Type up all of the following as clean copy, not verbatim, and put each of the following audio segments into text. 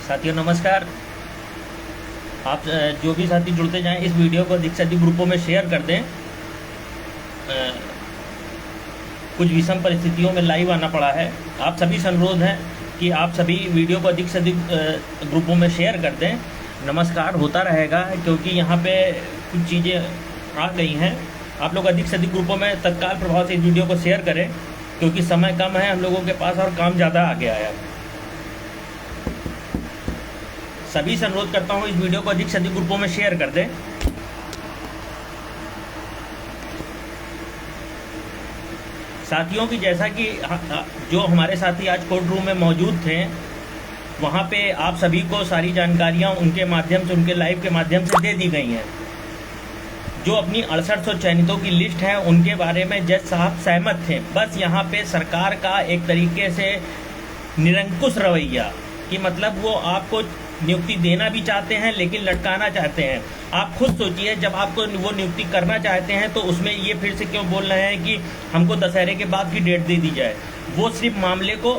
साथियों नमस्कार। आप जो भी साथी जुड़ते जाएं इस वीडियो को अधिक से अधिक ग्रुपों में शेयर कर दें। कुछ विषम परिस्थितियों में लाइव आना पड़ा है। आप सभी से अनुरोध है कि आप सभी वीडियो को अधिक से अधिक ग्रुपों में शेयर कर दें। नमस्कार होता रहेगा क्योंकि यहाँ पे कुछ चीज़ें आ गई हैं। आप लोग अधिक से अधिक ग्रुपों में तत्काल प्रभाव से इस वीडियो को शेयर करें क्योंकि समय कम है हम लोगों के पास और काम ज़्यादा आ गया है। सभी से अनुरोध करता हूँ इस वीडियो को अधिक से अधिक ग्रुपों में शेयर कर दें। साथियों की जैसा कि जो हमारे साथी आज कोर्ट रूम में मौजूद थे वहाँ पे आप सभी को सारी जानकारियाँ उनके माध्यम से, उनके लाइव के माध्यम से दे दी गई हैं। जो अपनी 6800 चयनितों की लिस्ट है उनके बारे में जज साहब सहमत थे। बस यहाँ पे सरकार का एक तरीके से निरंकुश रवैया कि मतलब वो आपको नियुक्ति देना भी चाहते हैं लेकिन लटकाना चाहते हैं। आप खुद सोचिए, जब आपको वो नियुक्ति करना चाहते हैं तो उसमें ये फिर से क्यों बोल रहे हैं कि हमको दशहरे के बाद की डेट दे दी जाए। वो सिर्फ मामले को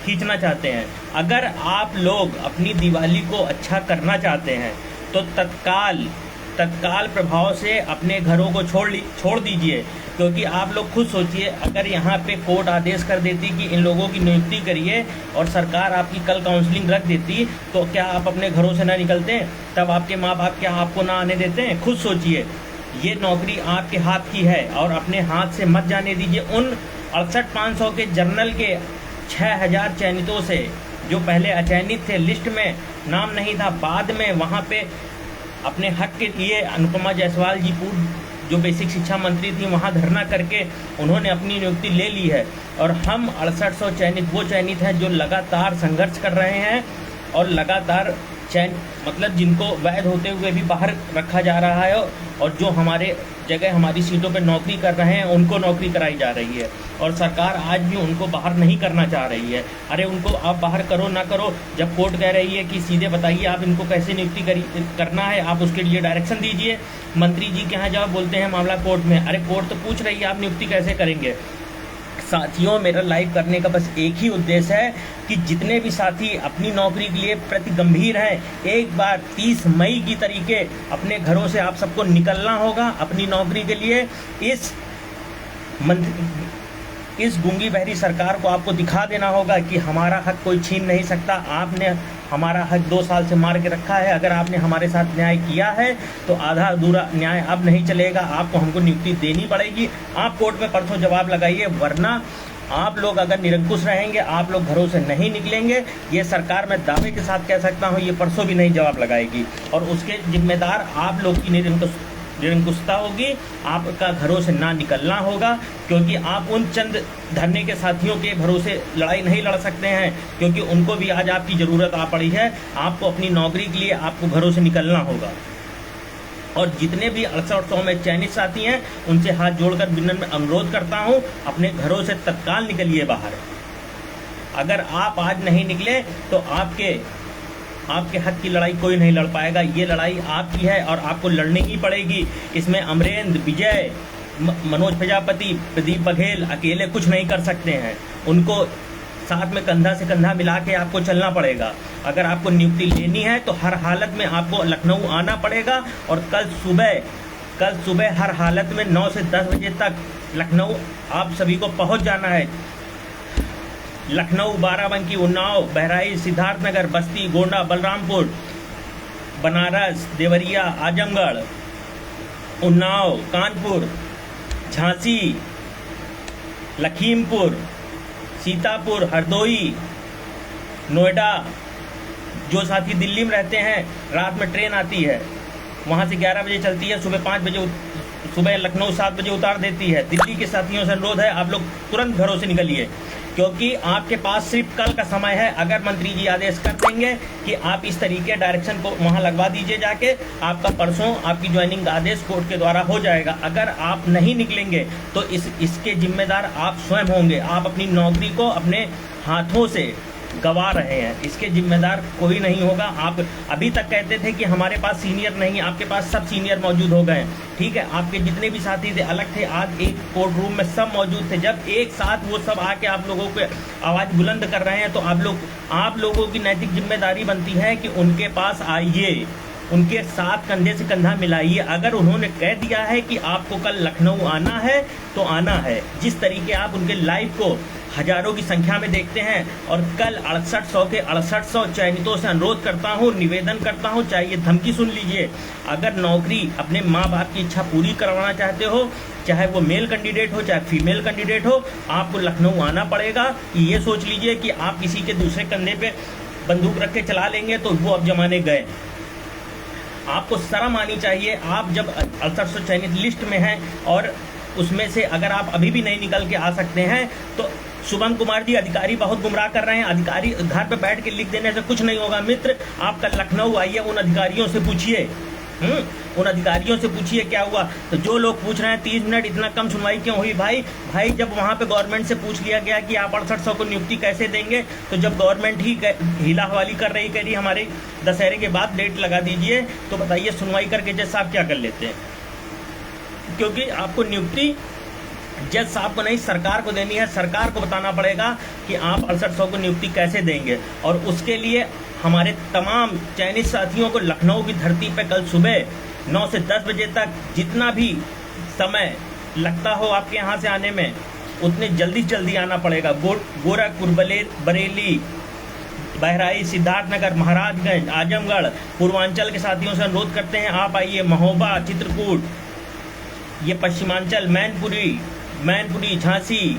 खींचना चाहते हैं। अगर आप लोग अपनी दिवाली को अच्छा करना चाहते हैं तो तत्काल प्रभाव से अपने घरों को छोड़ दीजिए। क्योंकि आप लोग खुद सोचिए, अगर यहाँ पे कोर्ट आदेश कर देती कि इन लोगों की नियुक्ति करिए और सरकार आपकी कल काउंसलिंग रख देती तो क्या आप अपने घरों से ना निकलते हैं? तब आपके माँ बाप क्या आपको ना आने देते हैं? खुद सोचिए, ये नौकरी आपके हाथ की है और अपने हाथ से मत जाने दीजिए। उन 68,500 के जर्नल के 6000 चयनितों से जो पहले अचयनित थे, लिस्ट में नाम नहीं था, बाद में वहाँ पे अपने हक के लिए अनुपमा जायसवाल जी पूर्व जो बेसिक शिक्षा मंत्री थी वहाँ धरना करके उन्होंने अपनी नियुक्ति ले ली है। और हम 6800 चयनित वो चयनित हैं जो लगातार संघर्ष कर रहे हैं और लगातार मतलब जिनको वैध होते हुए भी बाहर रखा जा रहा है और जो हमारे जगह हमारी सीटों पे नौकरी कर रहे हैं उनको नौकरी कराई जा रही है। और सरकार आज भी उनको बाहर नहीं करना चाह रही है। अरे उनको आप बाहर करो ना करो, जब कोर्ट कह रही है कि सीधे बताइए आप इनको कैसे नियुक्ति करना है, आप उसके लिए डायरेक्शन दीजिए। मंत्री जी के यहाँ जब बोलते हैं मामला कोर्ट में, अरे कोर्ट तो पूछ रही है आप नियुक्ति कैसे करेंगे। साथियों, मेरा लाइव करने का बस एक ही उद्देश्य है कि जितने भी साथी अपनी नौकरी के लिए प्रति गंभीर हैं, एक बार 30 मई की तरीके अपने घरों से आप सबको निकलना होगा अपनी नौकरी के लिए। इस गूंगी बहरी सरकार को आपको दिखा देना होगा कि हमारा हक कोई छीन नहीं सकता। आपने हमारा हक 2 साल से मार के रखा है। अगर आपने हमारे साथ न्याय किया है तो आधा अधूरा न्याय अब नहीं चलेगा, आपको हमको नियुक्ति देनी पड़ेगी। आप कोर्ट में परसों जवाब लगाइए, वरना आप लोग अगर निरंकुश रहेंगे, आप लोग घरों से नहीं निकलेंगे। ये सरकार मैं दावे के साथ कह सकता हूँ ये परसों भी नहीं जवाब लगाएगी और उसके जिम्मेदार आप लोग की निरंकुशता होगी। आपका घरों से ना निकलना होगा क्योंकि आप उन चंद धरने के साथियों के भरोसे लड़ाई नहीं लड़ सकते हैं क्योंकि उनको भी आज आपकी ज़रूरत आ पड़ी है। आपको अपनी नौकरी के लिए आपको घरों से निकलना होगा। और जितने भी 6800 में चयनित साथी हैं उनसे हाथ जोड़कर विनम्र में अनुरोध करता हूं, अपने घरों से तत्काल निकलिए बाहर। अगर आप आज नहीं निकले तो आपके हक की लड़ाई कोई नहीं लड़ पाएगा। ये लड़ाई आपकी है और आपको लड़नी ही पड़ेगी। इसमें अमरेंद्र, विजय, मनोज प्रजापति, प्रदीप बघेल अकेले कुछ नहीं कर सकते हैं। उनको साथ में कंधा से कंधा मिला के आपको चलना पड़ेगा। अगर आपको नियुक्ति लेनी है तो हर हालत में आपको लखनऊ आना पड़ेगा और कल सुबह हर हालत में 9 से 10 बजे तक लखनऊ आप सभी को पहुंच जाना है। लखनऊ, बाराबंकी, उन्नाव, बहराइच, सिद्धार्थनगर, बस्ती, गोंडा, बलरामपुर, बनारस, देवरिया, आजमगढ़, उन्नाव, कानपुर, झांसी, लखीमपुर, सीतापुर, हरदोई, नोएडा। जो साथी दिल्ली में रहते हैं, रात में ट्रेन आती है, वहाँ से 11 बजे चलती है, सुबह 5 बजे सुबह लखनऊ 7 बजे उतार देती है। दिल्ली के साथियों से अनुरोध है आप लोग तुरंत घरों से निकलिए क्योंकि आपके पास सिर्फ कल का समय है। अगर मंत्री जी आदेश कर देंगे कि आप इस तरीके डायरेक्शन को वहाँ लगवा दीजिए जाके, आपका परसों आपकी ज्वाइनिंग का आदेश कोर्ट के द्वारा हो जाएगा। अगर आप नहीं निकलेंगे तो इसके जिम्मेदार आप स्वयं होंगे। आप अपनी नौकरी को अपने हाथों से गवा रहे हैं, इसके जिम्मेदार कोई नहीं होगा। आप अभी तक कहते थे कि हमारे पास सीनियर नहीं, आपके पास सब सीनियर मौजूद हो गए, ठीक है। आपके जितने भी साथी थे अलग थे, आज एक कोर्ट रूम में सब मौजूद थे। जब एक साथ वो सब आके आप लोगों पे आवाज़ बुलंद कर रहे हैं तो आप लोगों की नैतिक जिम्मेदारी बनती है कि उनके पास आइए, उनके साथ कंधे से कंधा मिलाइए। अगर उन्होंने कह दिया है कि आपको कल लखनऊ आना है तो आना है। जिस तरीके आप उनके लाइव को हजारों की संख्या में देखते हैं, और कल 6800 के 6800 चयनितों से अनुरोध करता हूं, निवेदन करता हूं, चाहे ये धमकी सुन लीजिए, अगर नौकरी अपने माँ बाप की इच्छा पूरी करवाना चाहते हो, चाहे वो मेल कैंडिडेट हो चाहे फीमेल कैंडिडेट हो, आपको लखनऊ आना पड़ेगा। ये सोच लीजिए कि आप किसी के दूसरे कंधे पे बंदूक रख के चला लेंगे तो वो अब जमाने गए। आपको शर्म आनी चाहिए। आप जब 6800 चयनित लिस्ट में हैं और उसमें से अगर आप अभी भी नहीं निकल के आ सकते हैं तो शुभम कुमार जी, अधिकारी बहुत गुमराह कर रहे हैं। अधिकारी घर पे बैठ के लिख देने से कुछ नहीं होगा मित्र। आप कल लखनऊ आइए, उन अधिकारियों से पूछिए, उन अधिकारियों से पूछिए क्या हुआ। तो जो लोग पूछ रहे हैं 30 मिनट इतना कम सुनवाई क्यों हुई, भाई जब वहाँ पे गवर्नमेंट से पूछ लिया गया कि आप 6800 को नियुक्ति कैसे देंगे, तो जब गवर्नमेंट ही हीला हवाली कर रही, कह रही हमारे दशहरे के बाद डेट लगा दीजिए, तो बताइए सुनवाई करके जज साहब क्या कर लेते हैं। क्योंकि आपको नियुक्ति जज साहब को नहीं, सरकार को देनी है। सरकार को बताना पड़ेगा कि आप 6800 को नियुक्ति कैसे देंगे, और उसके लिए हमारे तमाम चयनित साथियों को लखनऊ की धरती पर कल सुबह 9 से 10 बजे तक जितना भी समय लगता हो आपके यहाँ से आने में, उतने जल्दी आना पड़ेगा। गोरखपुर, बरेली, बहराइच, सिद्धार्थनगर, महाराजगंज, आजमगढ़, पूर्वांचल के साथियों से अनुरोध करते हैं आप आइए। महोबा, चित्रकूट, ये पश्चिमांचल, मैनपुरी, झांसी,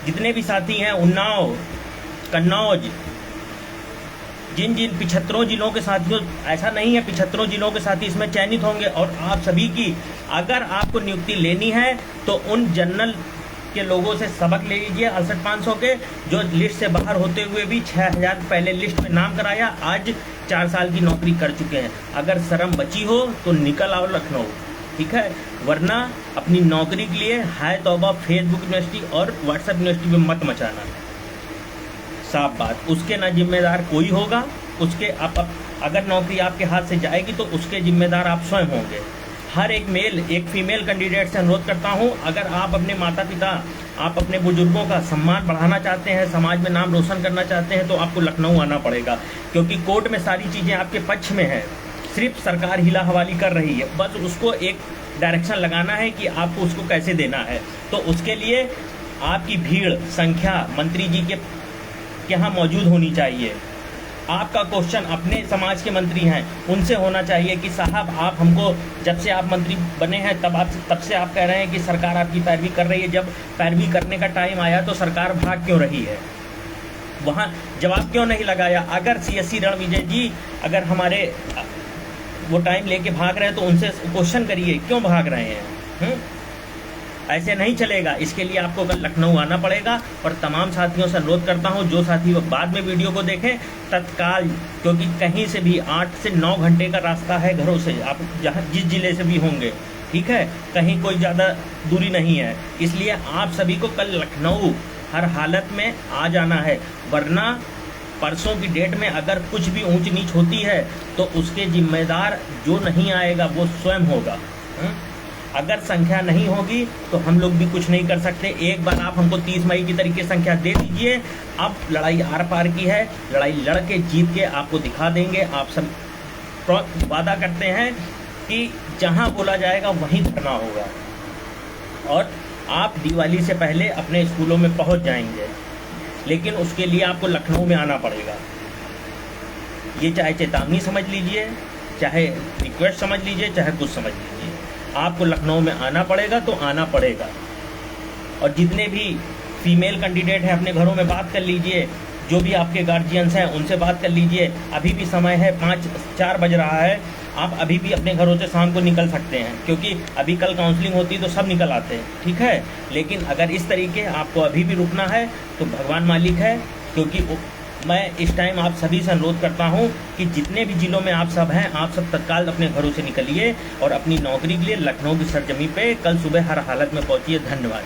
जितने भी साथी हैं, उन्नाव, कन्नौज, जिन 75 जिलों के साथियों, ऐसा नहीं है 75 जिलों के साथी इसमें चयनित होंगे। और आप सभी की अगर आपको नियुक्ति लेनी है तो उन जनरल के लोगों से सबक ले लीजिए 68,500 के, जो लिस्ट से बाहर होते हुए भी 6000 पहले लिस्ट में नाम कराया, आज 4 साल की नौकरी कर चुके हैं। अगर शर्म बची हो तो निकल आओ लखनऊ, ठीक है, वरना अपनी नौकरी के लिए हाय तौबा फेसबुक यूनिवर्सिटी और व्हाट्सएप यूनिवर्सिटी में मत मचाना। साफ बात, उसके ना जिम्मेदार कोई होगा। उसके अगर नौकरी आपके हाथ से जाएगी तो उसके जिम्मेदार आप स्वयं होंगे। हर एक मेल, एक फीमेल कैंडिडेट से अनुरोध करता हूं, अगर आप अपने माता पिता, आप अपने बुजुर्गों का सम्मान बढ़ाना चाहते हैं, समाज में नाम रोशन करना चाहते हैं, तो आपको लखनऊ आना पड़ेगा। क्योंकि कोर्ट में सारी चीज़ें आपके पक्ष में हैं, सिर्फ सरकार हिला हवाली कर रही है। बस उसको एक डायरेक्शन लगाना है कि आपको उसको कैसे देना है। तो उसके लिए आपकी भीड़, संख्या मंत्री जी के यहाँ मौजूद होनी चाहिए। आपका क्वेश्चन अपने समाज के मंत्री हैं उनसे होना चाहिए कि साहब आप हमको, जब से आप मंत्री बने हैं तब से आप कह रहे हैं कि सरकार आपकी पैरवी कर रही है, जब पैरवी करने का टाइम आया तो सरकार भाग क्यों रही है, वहाँ जवाब क्यों नहीं लगाया। अगर CSC रणविजय जी अगर हमारे वो टाइम लेके भाग रहे हैं तो उनसे क्वेश्चन करिए क्यों भाग रहे हैं। ऐसे नहीं चलेगा। इसके लिए आपको कल लखनऊ आना पड़ेगा। और तमाम साथियों से अनुरोध करता हूं, जो साथी बाद में वीडियो को देखें तत्काल, क्योंकि कहीं से भी 8 से 9 घंटे का रास्ता है घरों से, आप जहाँ जिस जिले से भी होंगे, ठीक है, कहीं कोई ज़्यादा दूरी नहीं है। इसलिए आप सभी को कल लखनऊ हर हालत में आ जाना है, वरना परसों की डेट में अगर कुछ भी ऊंच नीच होती है तो उसके जिम्मेदार जो नहीं आएगा वो स्वयं होगा। अगर संख्या नहीं होगी तो हम लोग भी कुछ नहीं कर सकते। एक बार आप हमको 30 मई की तरीके संख्या दे दीजिए, अब लड़ाई आर पार की है, लड़ाई लड़ के जीत के आपको दिखा देंगे। आप सब वादा करते हैं कि जहां बोला जाएगा वहीं धरना होगा, और आप दिवाली से पहले अपने स्कूलों में पहुंच जाएंगे। लेकिन उसके लिए आपको लखनऊ में आना पड़ेगा। ये चाहे चेतावनी समझ लीजिए, चाहे रिक्वेस्ट समझ लीजिए, चाहे कुछ समझ लीजिए, आपको लखनऊ में आना पड़ेगा तो आना पड़ेगा। और जितने भी फीमेल कैंडिडेट हैं अपने घरों में बात कर लीजिए, जो भी आपके गार्जियंस हैं उनसे बात कर लीजिए। अभी भी समय है, 4 बज रहा है, आप अभी भी अपने घरों से शाम को निकल सकते हैं, क्योंकि अभी कल काउंसलिंग होती तो सब निकल आते हैं, ठीक है। लेकिन अगर इस तरीके आपको अभी भी रुकना है तो भगवान मालिक है। क्योंकि मैं इस टाइम आप सभी से अनुरोध करता हूं कि जितने भी जिलों में आप सब हैं, आप सब तत्काल अपने घरों से निकलिए और अपनी नौकरी के लिए लखनऊ की सरजमी पे कल सुबह हर हालत में पहुंचिए। धन्यवाद।